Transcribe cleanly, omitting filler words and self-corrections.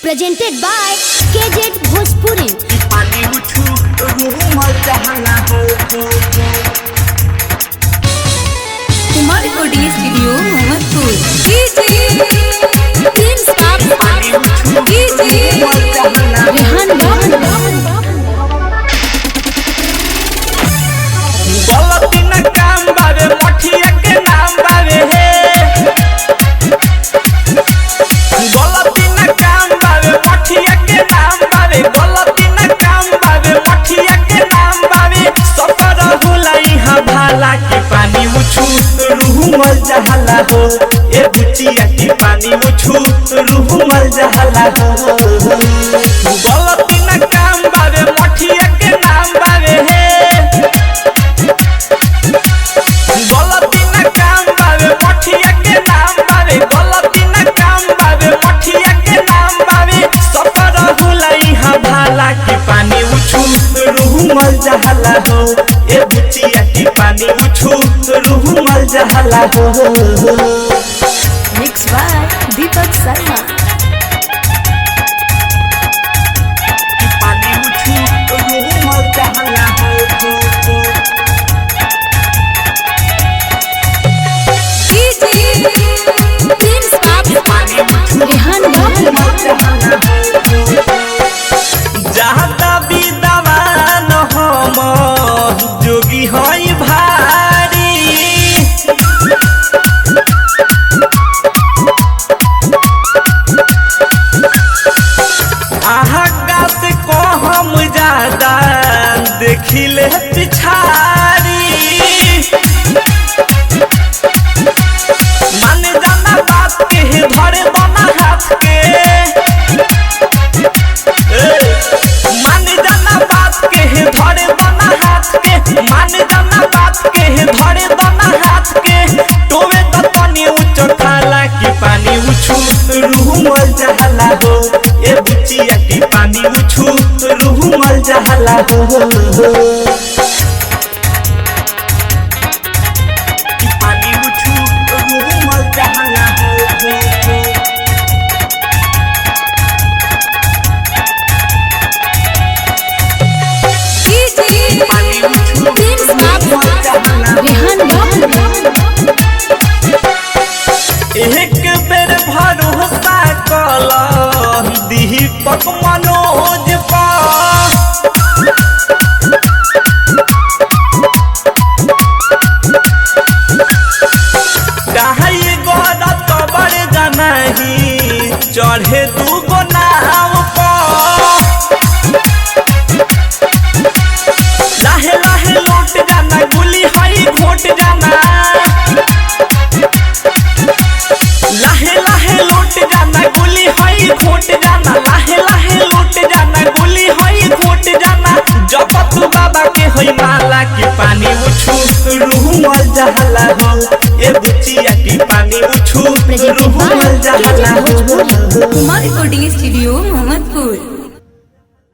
Presented by KZ Bhojpuri. पानी उठू रूमल जहला हो कुमार रिकॉर्डिंग स्टूडियो मोहम्मदपुर। पानी उठू रूमल जहला रेहान बाबन गलती न काम बावे मठिया के नाम बावे हे गलती न काम बावे मठिया के नाम बावे गलती न काम बावे मठिया के नाम बावे सफर हुलाई हा भाला के पानी उठू रूमल जहला हो ए बुचिया के पानी उठू रूमल जहला हो गलती न काम बावे मठिया के नाम बावे हे गलती न काम बावे मठिया के नाम बावे गलती न काम बावे मठिया के नाम बावे सफर हुलाई हा भाला के पानी उठू रूमल जहला हो ए बुचिया के पानी उठू रूमल जहला हो मिक्स बाय दीपक शर्मा। पानी उठू रूमल जहला हो रेहान बाबन जहाँ विद्वान हम जोगी हई भारी आहा से को हम ज्यादा देखिले पिछारी मान जाना बात के धरे बना हाथ के मान जाना बात के धरे बना हाथ के मान जाना बात के धरे बना हाथ के टोवे तो तनी उच्च खाला के पानी उछू रूमल जहला हो ए बुचिया के पानी उछू रूमल जहला हो पानी उठू रूमल जहला हो पानी उठू रूमल जहला रेहान बाबन एक बेर भरोसा कल दीपक मनोज पर कहाई गलत बड़ गनाही चढ़े दूगो नाव पर लाहे लाहे लौट जाना गुली हई घोट जाना लाहे लाहे लौट जाना गुली हई घोट जाना लाहे लाहे लौट जाना गुली हई घोट जाना जब तू बाबा के हई माला के पानी उछू रूमल जहला हो ए बुचिया के पानी उछू रूमल जहला हो कुमार रिकॉर्डिंग स्टूडियो मोहम्मदपुर।